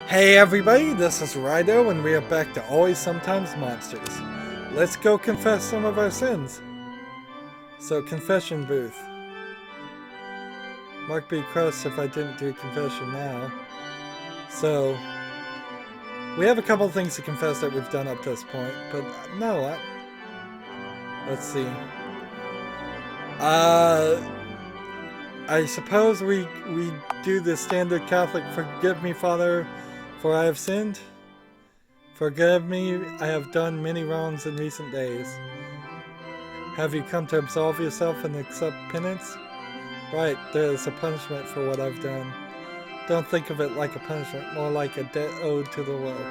Hey everybody, this is Rydo and we are back to Always Sometimes Monsters. Let's go confess some of our sins. So, confession booth. Mark be cross if I didn't do confession now. So, we have a couple things to confess that we've done up to this point, but no, let's see. I suppose we do the standard Catholic, forgive me, Father, for I have sinned. Forgive me, I have done many wrongs in recent days. Have you come to absolve yourself and accept penance? Right, there is a punishment for what I've done. Don't think of it like a punishment, more like a debt owed to the world.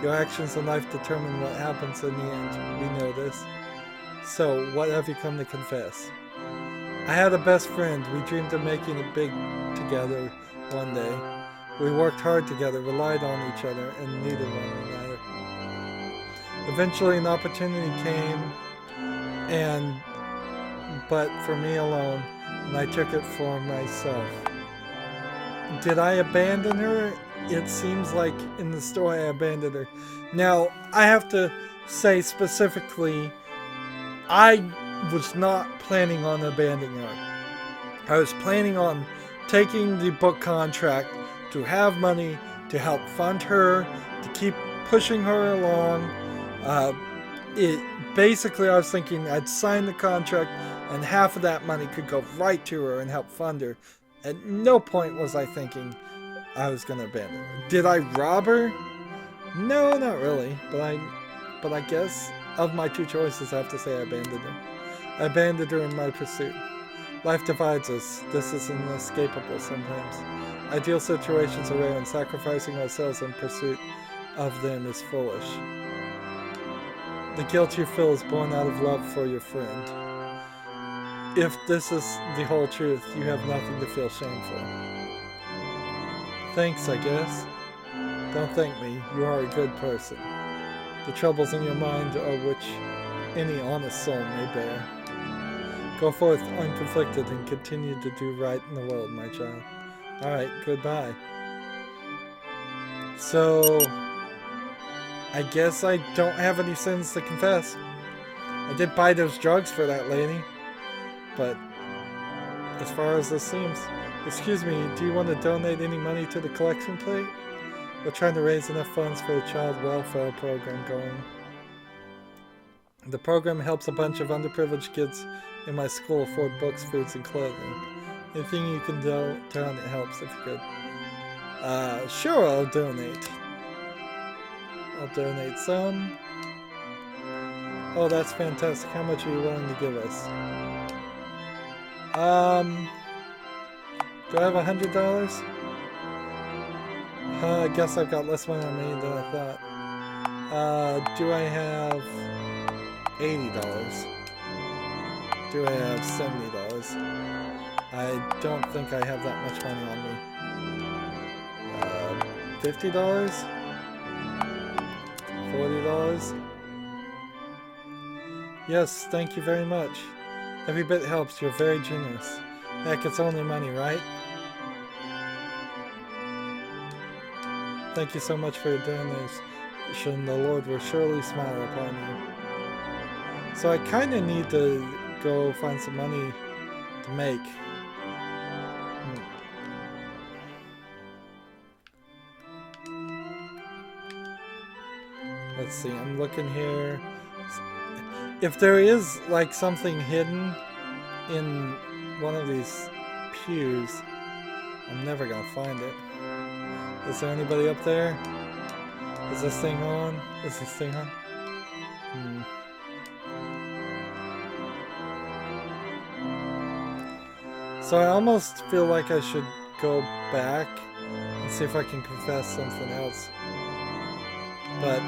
Your actions in life determine what happens in the end. We know this. So, what have you come to confess? I had a best friend. We dreamed of making it big together one day. We worked hard together, relied on each other, and needed one another. Eventually an opportunity came, but for me alone, and I took it for myself. Did I abandon her? It seems like in the story I abandoned her. Now, I have to say specifically, I was not planning on abandoning her. I was planning on taking the book contract to have money to help fund her, to keep pushing her along. Basically, I was thinking I'd sign the contract and half of that money could go right to her and help fund her. At no point was I thinking I was going to abandon her. Did I rob her? No, not really. But I guess of my two choices, I have to say I abandoned her. I abandoned her in my pursuit. Life divides us. This is inescapable sometimes. Ideal situations are rare, and sacrificing ourselves in pursuit of them is foolish. The guilt you feel is born out of love for your friend. If this is the whole truth, you have nothing to feel shame for. Thanks, I guess. Don't thank me. You are a good person. The troubles in your mind are which any honest soul may bear. Go forth unconflicted and continue to do right in the world, my child. Alright, goodbye. So, I guess I don't have any sins to confess. I did buy those drugs for that lady. But, as far as this seems... Excuse me, do you want to donate any money to the collection plate? We're trying to raise enough funds for the child welfare program going. The program helps a bunch of underprivileged kids in my school afford books, foods, and clothing. Anything you can do, it helps if you could. Sure, I'll donate. I'll donate some. Oh, that's fantastic. How much are you willing to give us? Do I have $100? I guess I've got less money on me than I thought. Do I have $80? Do I have $70? I don't think I have that much money on me. $50? $40? Yes, thank you very much. Every bit helps. You're very generous. Heck, it's only money, right? Thank you so much for your donation. The Lord will surely smile upon you. So I kind of need to go find some money to make. Let's see, I'm looking here. If there is like something hidden in one of these pews, I'm never gonna find it. Is there anybody up there? Is this thing on? Is this thing on? So I almost feel like I should go back and see if I can confess something else. But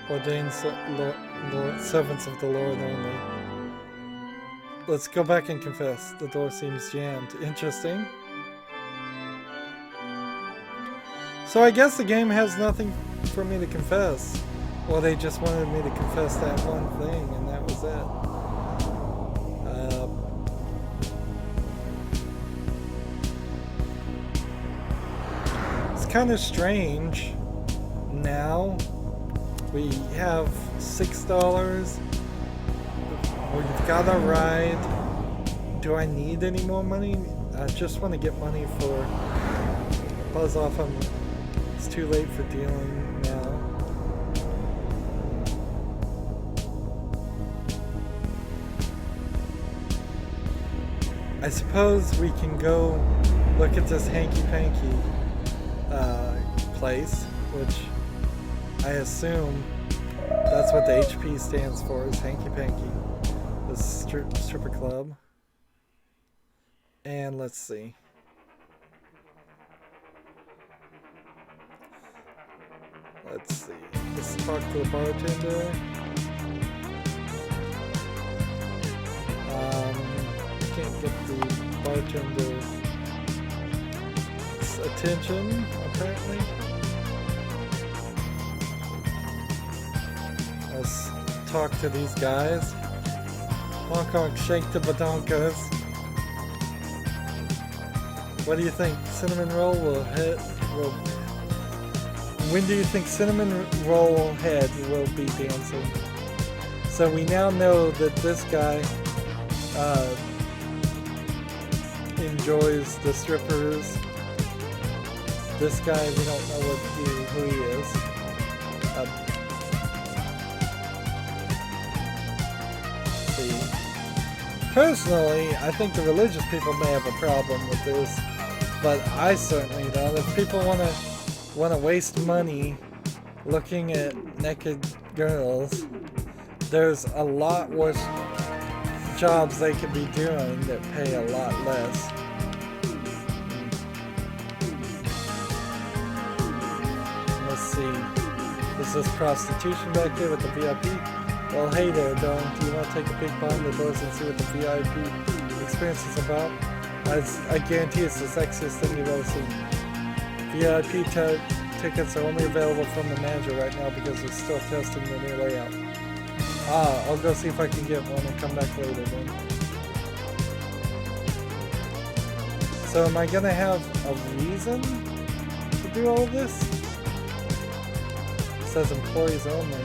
ordained servants of the Lord only. Let's go back and confess. The door seems jammed. Interesting. So I guess the game has nothing for me to confess. Well, they just wanted me to confess that one thing, and that was it. kind of strange. Now we have $6. We've got a ride. Do I need any more money? I just want to get money for Buzz off. It's too late for dealing now. I suppose we can go look at this hanky-panky place, which I assume that's what the HP stands for, is hanky-panky. The stripper club. And let's see. Let's talk to the bartender. Can't get the bartender's attention, apparently. Let's talk to these guys. Honk honk, shake the badonkers. What do you think? Cinnamon roll will hit? When do you think cinnamon roll head will be dancing? So we now know that this guy enjoys the strippers. This guy, we don't know who he is. See. Personally, I think the religious people may have a problem with this, but I certainly don't. If people want to waste money looking at naked girls, there's a lot worse jobs they could be doing that pay a lot less. Let's see. Is this prostitution back there with the VIP? Well, hey there, darling. Do you want to take a peek behind the doors and see what the VIP experience is about? I guarantee it's the sexiest thing you've ever seen. VIP tickets are only available from the manager right now because they're still testing the new layout. I'll go see if I can get one and come back later then. So am I gonna have a reason to do all of this? It says employees only.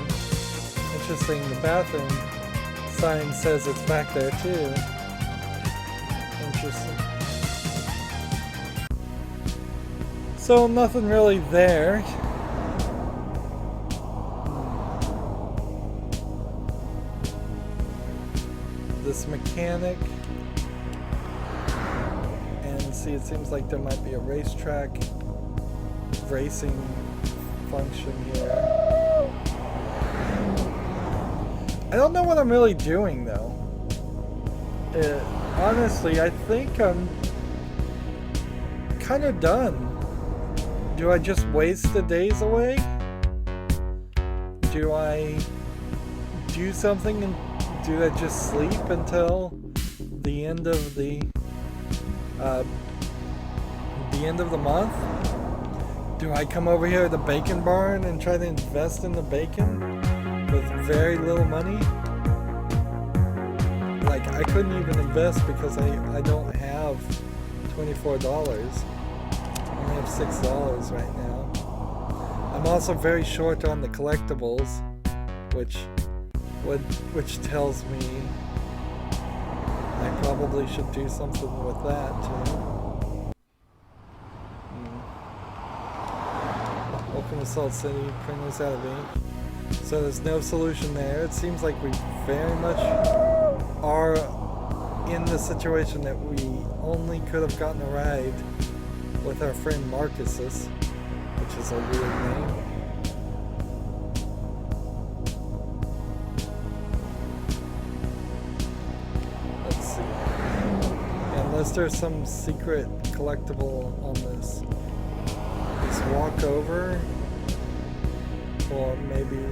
Interesting, the bathroom sign says it's back there too. Interesting. So nothing really there. This mechanic, and see, it seems like there might be a racetrack racing function here. I don't know what I'm really doing though. Honestly, I think I'm kind of done. Do I just waste the days away? Do I do something and do I just sleep until the end of the month? Do I come over here at the bacon barn and try to invest in the bacon with very little money? Like, I couldn't even invest because I don't have $24. I only have $6 right now. I'm also very short on the collectibles, which tells me I probably should do something with that too. Open to Salt City, printers out of ink. So there's no solution there. It seems like we very much are in the situation that we only could have gotten a ride with our friend Marcus's, which is a weird name. Let's see. Unless there's some secret collectible on this. Just walk over, or maybe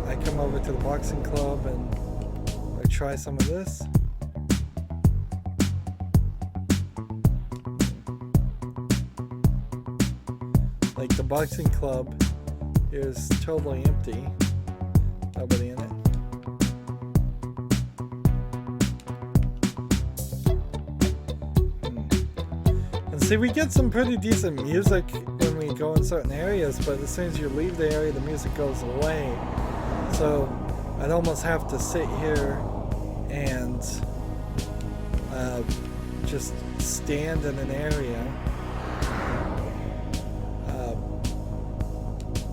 I come over to the boxing club and I try some of this. Like, the boxing club is totally empty. Nobody in it. And see, we get some pretty decent music when when we go in certain areas, but as soon as you leave the area, the music goes away. So I'd almost have to sit here and just stand in an area.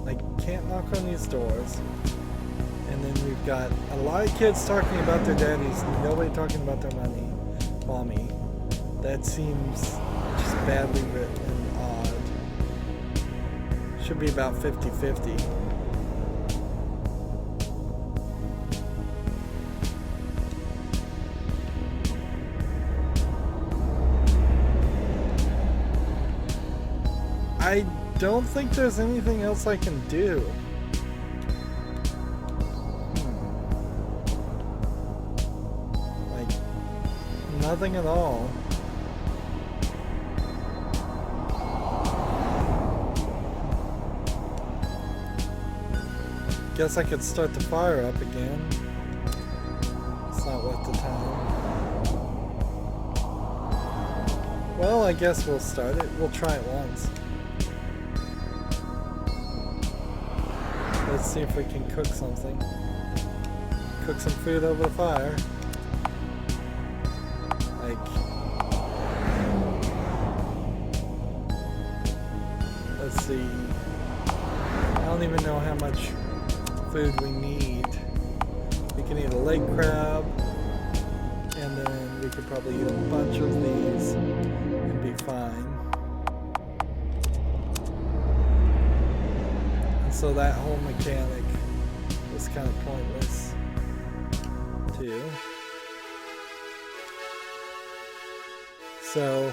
I can't knock on these doors. And then we've got a lot of kids talking about their daddies, nobody talking about their mommy. That seems just badly written and odd. Should be about 50-50. I don't think there's anything else I can do. Like, nothing at all. Guess I could start the fire up again. It's not worth the time. Well, I guess we'll start it. We'll try it once. Let's see if we can cook something. Cook some food over the fire. Like, let's see. I don't even know how much food we need. We can eat a lake crab, and then we could probably eat a bunch of these and be fine. And so that whole mechanic was kind of pointless too. So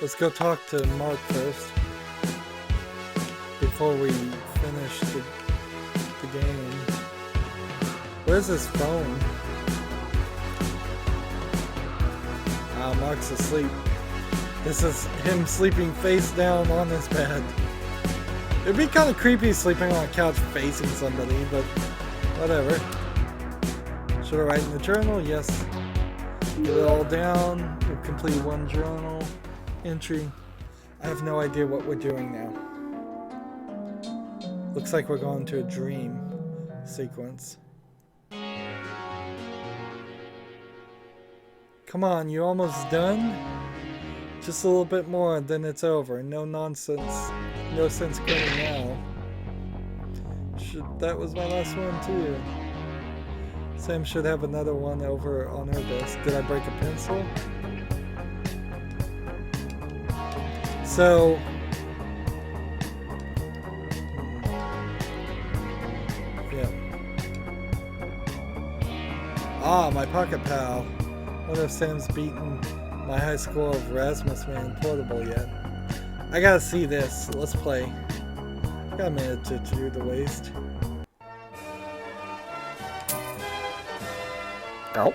let's go talk to Mark first before we finish the game. Where's his phone? Ah, Mark's asleep. This is him sleeping face down on his bed. It'd be kind of creepy sleeping on a couch facing somebody, but whatever. Should I write in the journal? Yes. Get it all down. We'll complete one journal entry. I have no idea what we're doing now. Looks like we're going to a dream sequence. Come on, you almost done? Just a little bit more, then it's over. No nonsense. No sense quitting now. That was my last one too. Sam should have another one over on her desk. Did I break a pencil? So yeah. Ah, my pocket pal. Wonder if Sam's beaten my high score of Rasmus Man Portable yet. I gotta see this. Let's play. Got a minute to do the waste. So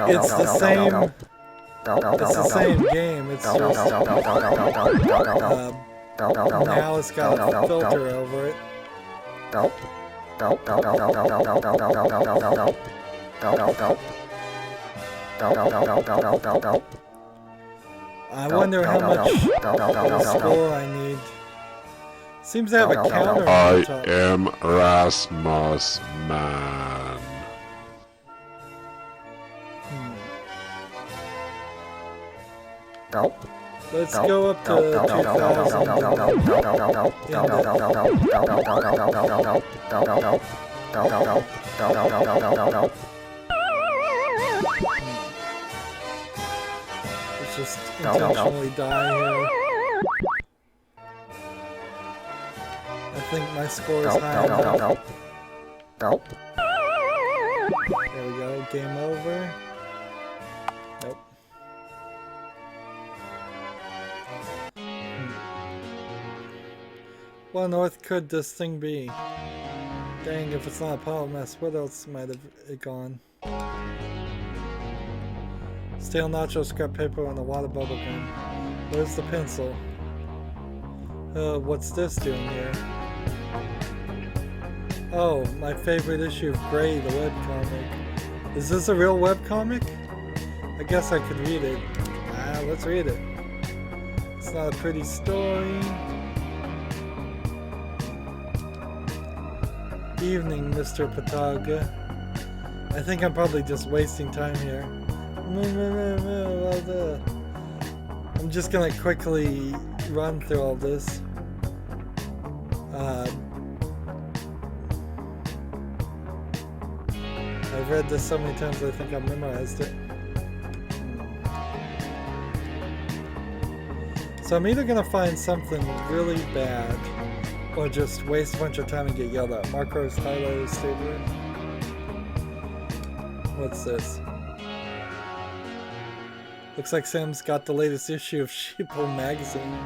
it's the same. It's the same game. It's just now it's got a filter over it. I wonder how much score I need. Seems to have a counter. I am Rasmus Man. Let's go up to 2000. Let's just intentionally die here. I think my score is high enough. There we go, game over. Nope. What on earth could this thing be? Dang, if it's not a pile of mess, what else might have it gone? Stale nacho, scrap paper, and a wad of bubble gum. Where's the pencil? What's this doing here? Oh, my favorite issue of Gray, the webcomic. Is this a real webcomic? I guess I could read it. Let's read it. It's not a pretty story. Evening, Mr. Pataga. I think I'm probably just wasting time here. I'm just gonna quickly run through all this. I've read this so many times I think I've memorized it. So I'm either gonna find something really bad or just waste a bunch of time and get yelled at. Markers, highlighters, stapler. What's this? Looks like Sam's got the latest issue of Sheeple magazine.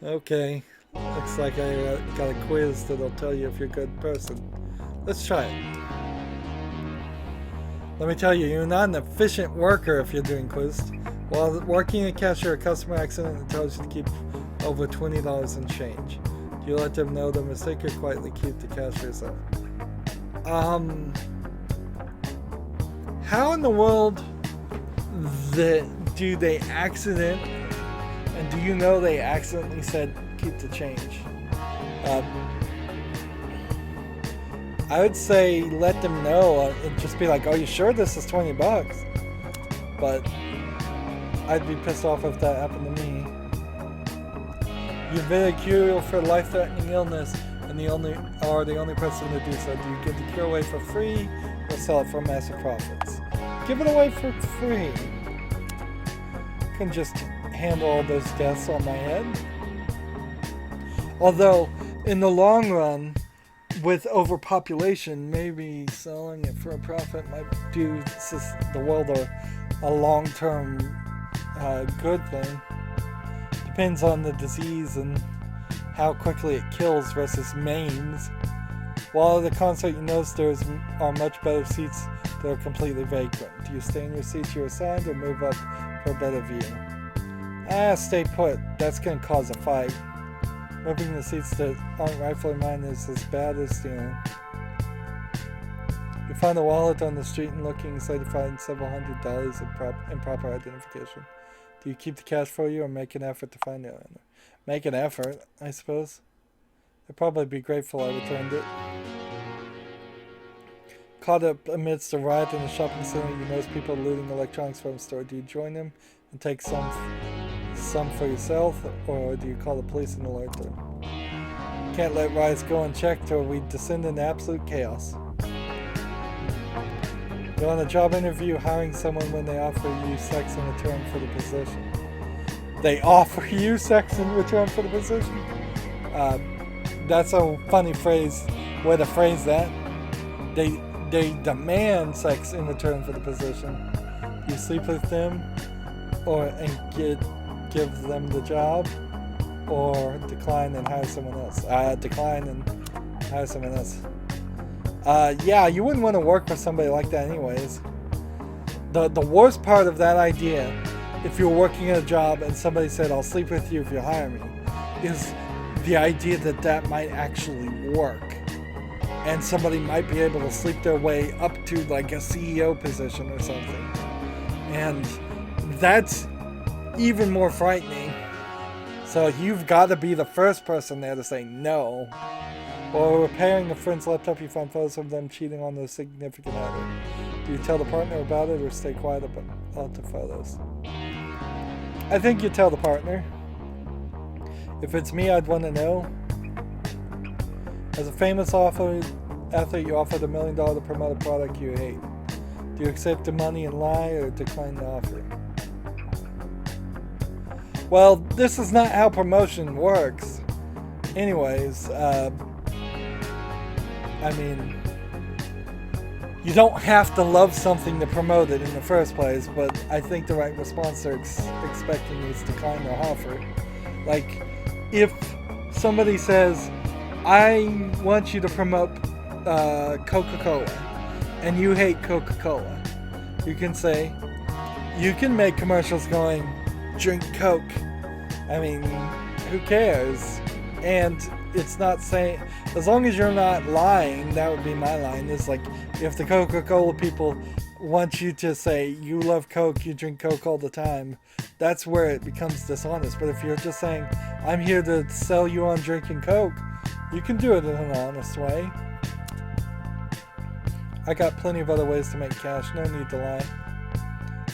Okay. Looks like I got a quiz that'll tell you if you're a good person. Let's try it. Let me tell you, you're not an efficient worker if you're doing quiz. While working a cashier, a customer accident tells you to keep over $20 in change. Do you let them know the mistake or quietly keep the cash for yourself? How in the world do they accident, and do you know they accidentally said keep the change? I would say let them know and just be like, "Are you sure this is $20?" But I'd be pissed off if that happened to me. You've been a cure for life-threatening illness, and the only person to do so. Do you give the cure away for free or sell it for massive profits? Give it away for free. I can just handle all those deaths on my head. Although, in the long run, with overpopulation, maybe selling it for a profit might do the world a long-term good thing. Depends on the disease and how quickly it kills versus maims. While at the concert, you notice there are much better seats that are completely vacant. Do you stay in your seats you're assigned or move up for a better view? Stay put. That's going to cause a fight. Moving the seats that aren't rightfully mine is as bad as stealing. You find a wallet on the street and looking inside you find several $100s of improper identification. Do you keep the cash for you or make an effort to find the owner? Make an effort, I suppose. I'd probably be grateful I returned it. Caught up amidst a riot in a shopping center, you notice people looting electronics from the store. Do you join them and take some for yourself, or do you call the police and alert them? Can't let riots go unchecked or we descend into absolute chaos. You're on a job interview hiring someone when they offer you sex in return for the position. They offer you sex in return for the position? That's a funny phrase, way to phrase that. They demand sex in return for the position. You sleep with them and give them the job, or decline and hire someone else. Decline and hire someone else. Yeah, you wouldn't want to work for somebody like that anyways. The worst part of that idea, if you're working at a job and somebody said, I'll sleep with you if you hire me, is the idea that might actually work. And somebody might be able to sleep their way up to like a CEO position or something. And that's even more frightening. So you've got to be the first person there to say no. Or repairing a friend's laptop, you find photos of them cheating on their significant other. Do you tell the partner about it or stay quiet about the photos? I think you tell the partner. If it's me, I'd want to know. As a famous athlete, you offered $1 million to promote a product you hate. Do you accept the money and lie or decline the offer? Well, this is not how promotion works. Anyways, I mean, you don't have to love something to promote it in the first place, but I think the right response they're expecting is to decline their offer. Like, if somebody says, I want you to promote Coca-Cola, and you hate Coca-Cola, you can say, you can make commercials going, drink Coke. I mean, who cares? And it's not saying, as long as you're not lying, that would be my line, is like, if the Coca-Cola people once you just say you love Coke, you drink Coke all the time, that's where it becomes dishonest. But if you're just saying, I'm here to sell you on drinking Coke, you can do it in an honest way. I got plenty of other ways to make cash, no need to lie.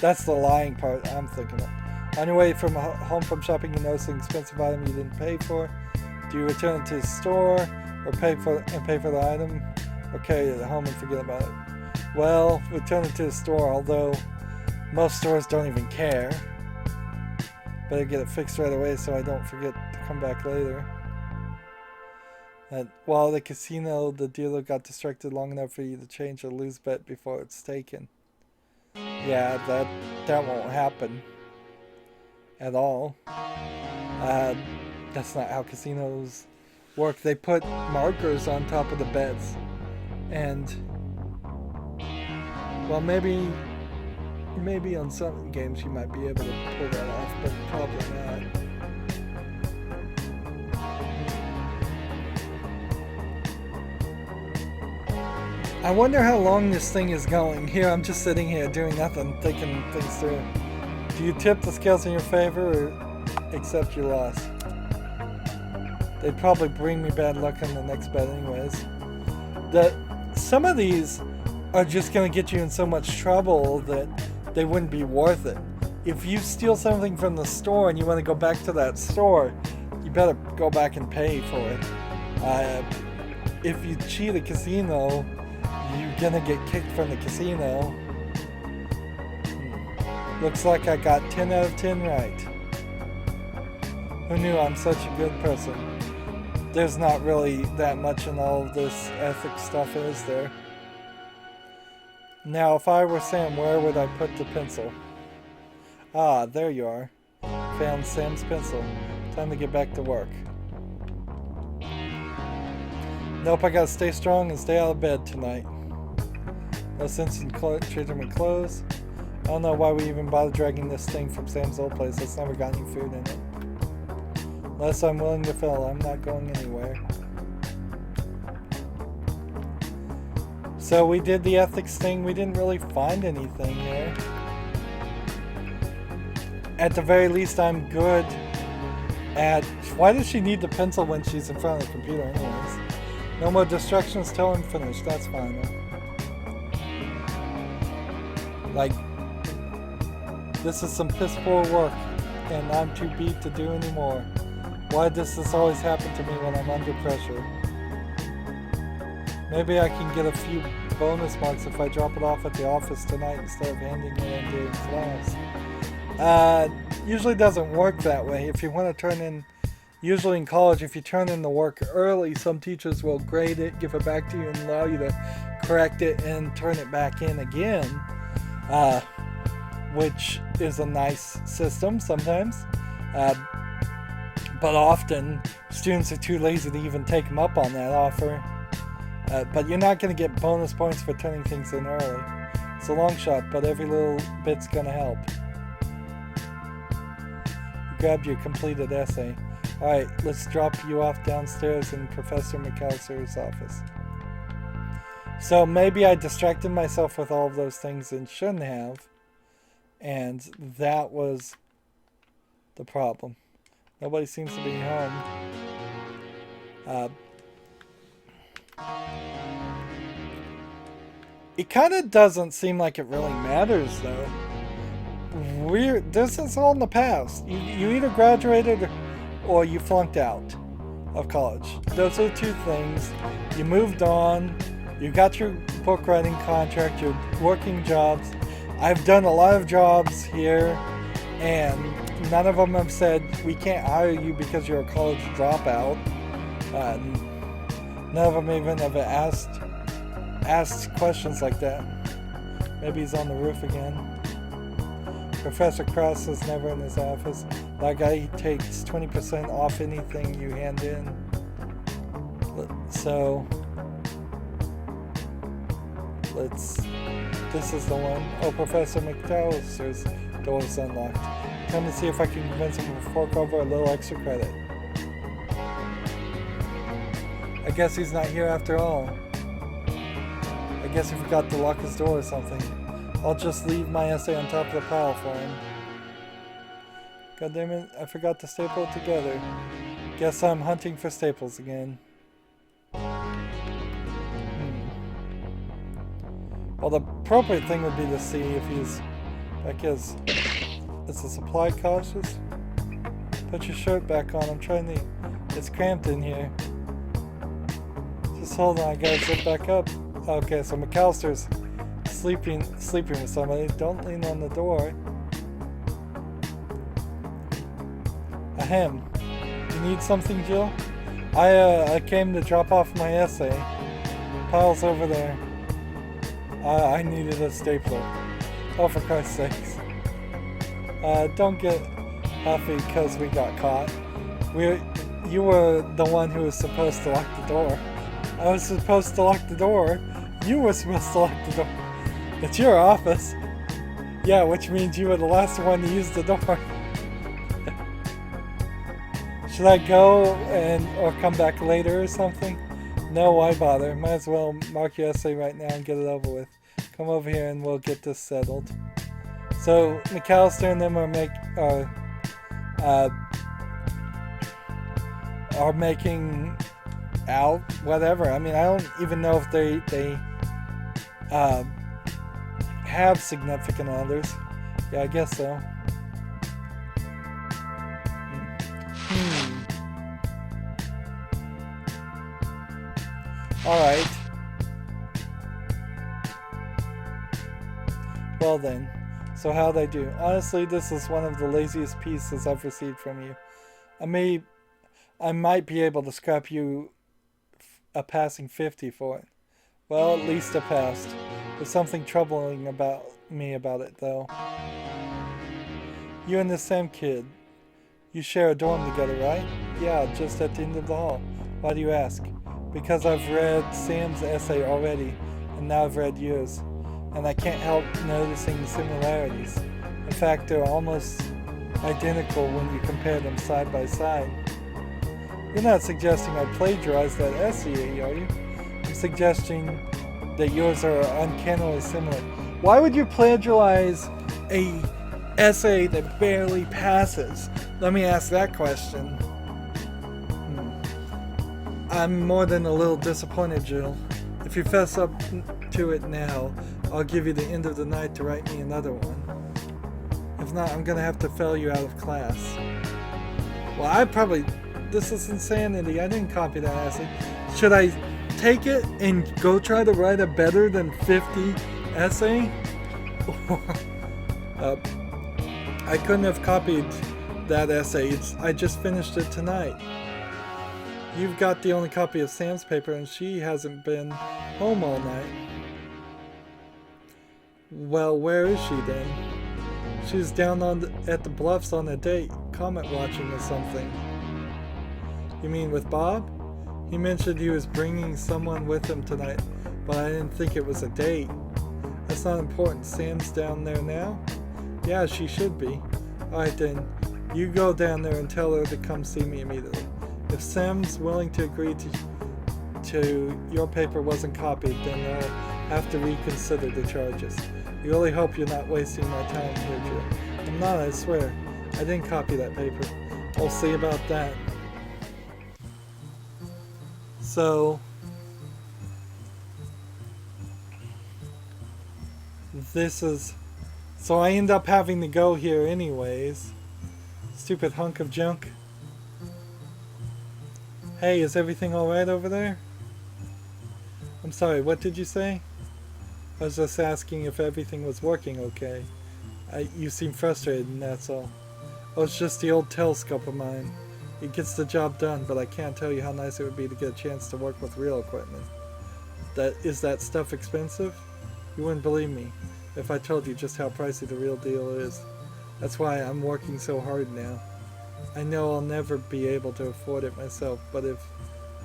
That's the lying part I'm thinking of. On your way from home from shopping, you notice an expensive item you didn't pay for. Do you return it to the store or pay for the item, or carry it home and forget about it? Well, return it to the store, although most stores don't even care. Better get it fixed right away so I don't forget to come back later. While at the casino, the dealer got distracted long enough for you to change or lose bet before it's taken. Yeah, that won't happen at all. That's not how casinos work. They put markers on top of the bets, and well, maybe on some games you might be able to pull that off, but probably not. I wonder how long this thing is going. Here, I'm just sitting here doing nothing, thinking things through. Do you tip the scales in your favor or accept your loss? They'd probably bring me bad luck on the next bet anyways. Some of these are just going to get you in so much trouble that they wouldn't be worth it. If you steal something from the store and you want to go back to that store, you better go back and pay for it. If you cheat a casino, you're gonna get kicked from the casino. Looks like I got 10 out of 10 right. Who knew I'm such a good person? There's not really that much in all of this ethics stuff, is there? Now, if I were Sam, where would I put the pencil? Ah, there you are. Found Sam's pencil. Time to get back to work. Nope, I gotta stay strong and stay out of bed tonight. No sense in changing my clothes. I don't know why we even bother dragging this thing from Sam's old place. It's never got any food in it. Unless I'm willing to fill, I'm not going anywhere. So we did the ethics thing. We didn't really find anything here. At the very least, I'm good at... Why does she need the pencil when she's in front of the computer anyways? No more distractions till I'm finished. That's fine. Like, this is some piss poor work, and I'm too beat to do any more. Why does this always happen to me when I'm under pressure? Maybe I can get a few bonus marks if I drop it off at the office tonight instead of handing it in during class. Usually doesn't work that way. If you want to turn in, usually in college, if you turn in the work early, some teachers will grade it, give it back to you, and allow you to correct it and turn it back in again, which is a nice system sometimes. But often, students are too lazy to even take them up on that offer. But you're not going to get bonus points for turning things in early. It's a long shot, but every little bit's going to help. You grabbed your completed essay. Alright, let's drop you off downstairs in Professor McAllister's office. So maybe I distracted myself with all of those things and shouldn't have. And that was the problem. Nobody seems to be home. It kind of doesn't seem like it really matters, though. This is all in the past. You either graduated or you flunked out of college. Those are the two things. You moved on. You got your book writing contract. You're working jobs. I've done a lot of jobs here, and none of them have said, we can't hire you because you're a college dropout. None of them even have asked questions like that. Maybe he's on the roof again. Professor Krauss is never in his office. That guy takes 20% off anything you hand in. So, this is the one. Oh, Professor McAllister's door is unlocked. Come to see if I can convince him to fork over a little extra credit. I guess he's not here after all. I guess he forgot to lock his door or something. I'll just leave my essay on top of the pile for him. God damn it, I forgot to staple it together. Guess I'm hunting for staples again. Well, the appropriate thing would be to see if he's back is the supply cautious? Put your shirt back on, I'm trying to... It's cramped in here. Just hold on, I gotta zip back up. Okay, so McAllister's sleeping with somebody. Don't lean on the door. Ahem. You need something, Jill? I came to drop off my essay. Pile's over there. I needed a stapler. Oh, for Christ's sakes. Don't get huffy because we got caught. You were the one who was supposed to lock the door. I was supposed to lock the door. You were supposed to lock the door. It's your office. Yeah, which means you were the last one to use the door. Should I go or come back later or something? No, why bother? Might as well mark your essay right now and get it over with. Come over here and we'll get this settled. So McAllister and them are making out whatever. I mean, I don't even know if they have significant others. Yeah, I guess so. Alright. Well then, so how'd I do? Honestly, this is one of the laziest pieces I've received from you. I might be able to scrap you a passing 50 for it. Well, at least I passed. There's something troubling about it, though. You and this Sam kid, you share a dorm together, right? Yeah, just at the end of the hall. Why do you ask? Because I've read Sam's essay already, and now I've read yours, and I can't help noticing the similarities. In fact, they're almost identical when you compare them side by side. You're not suggesting I plagiarized that essay, are you? I'm suggesting that yours are uncannily similar. Why would you plagiarize a essay that barely passes? Let me ask that question. I'm more than a little disappointed, Jill. If you fess up to it now, I'll give you the end of the night to write me another one. If not, I'm gonna have to fail you out of class. Well, this is insanity. I didn't copy that essay. Should I take it and go try to write a better than 50 essay? I couldn't have copied that essay. I just finished it tonight. You've got the only copy of Sam's paper and she hasn't been home all night. Well, where is she then? She's down at the bluffs on a date, comet watching or something. You mean with Bob? He mentioned he was bringing someone with him tonight, but I didn't think it was a date. That's not important. Sam's down there now? Yeah, she should be. Alright then, you go down there and tell her to come see me immediately. If Sam's willing to agree to your paper wasn't copied, then I'll have to reconsider the charges. I really hope you're not wasting my time here, Jill. I'm not, I swear. I didn't copy that paper. We'll see about that. So I end up having to go here anyways. Stupid hunk of junk. Hey, is everything alright over there? I'm sorry, what did you say? I was just asking if everything was working okay. You seem frustrated and that's all. Oh, it's just the old telescope of mine. It gets the job done, but I can't tell you how nice it would be to get a chance to work with real equipment. Is that stuff expensive? You wouldn't believe me if I told you just how pricey the real deal is. That's why I'm working so hard now. I know I'll never be able to afford it myself, but if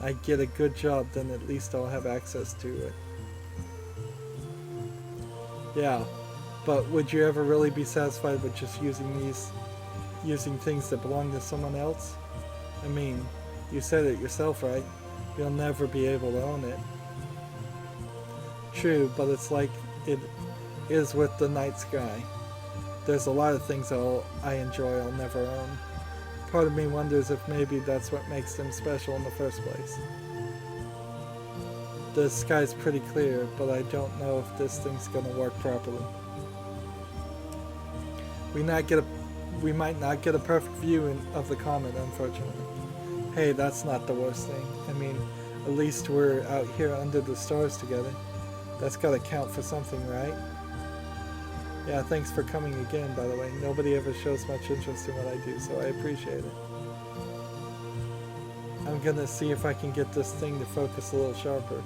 I get a good job, then at least I'll have access to it. Yeah, but would you ever really be satisfied with just using things that belong to someone else? I mean, you said it yourself, right? You'll never be able to own it. True, but it's like is with the night sky. There's a lot of things I enjoy I'll never own. Part of me wonders if maybe that's what makes them special in the first place. The sky's pretty clear, but I don't know if this thing's gonna work properly. We might not get a perfect view of the comet, unfortunately. Hey, that's not the worst thing. I mean, at least we're out here under the stars together. That's gotta count for something, right? Yeah, thanks for coming again, by the way. Nobody ever shows much interest in what I do, so I appreciate it. I'm gonna see if I can get this thing to focus a little sharper.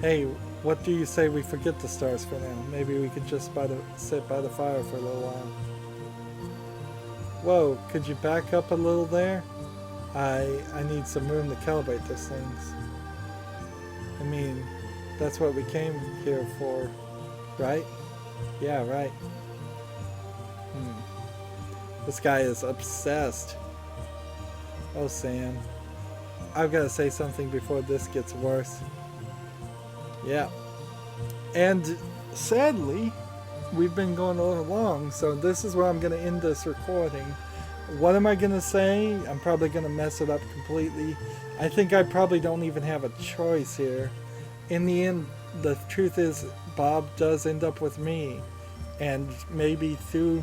Hey, what do you say we forget the stars for now? Maybe we could just sit by the fire for a little while. Whoa, could you back up a little there? I need some room to calibrate those things. I mean, that's what we came here for, right? Yeah, right. This guy is obsessed. Oh, Sam. I've got to say something before this gets worse. Yeah. And sadly, we've been going a little long, so this is where I'm going to end this recording. What am I going to say? I'm probably going to mess it up completely. I think I probably don't even have a choice here. In the end, the truth is, Bob does end up with me. And maybe through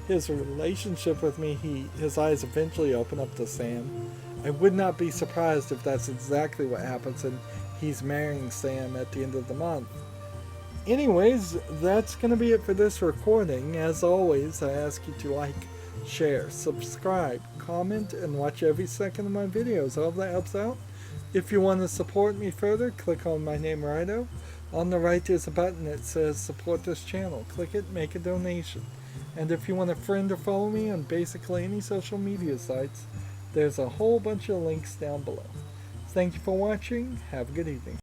his relationship with me, his eyes eventually open up to Sam. I would not be surprised if that's exactly what happens and he's marrying Sam at the end of the month. Anyways, that's going to be it for this recording. As always, I ask you to like, share, subscribe, comment, and watch every second of my videos. All of that helps out. If you want to support me further, click on my name, Rydo. On the right there's a button that says support this channel. Click it, make a donation. And if you want to friend or follow me on basically any social media sites, there's a whole bunch of links down below. Thank you for watching. Have a good evening.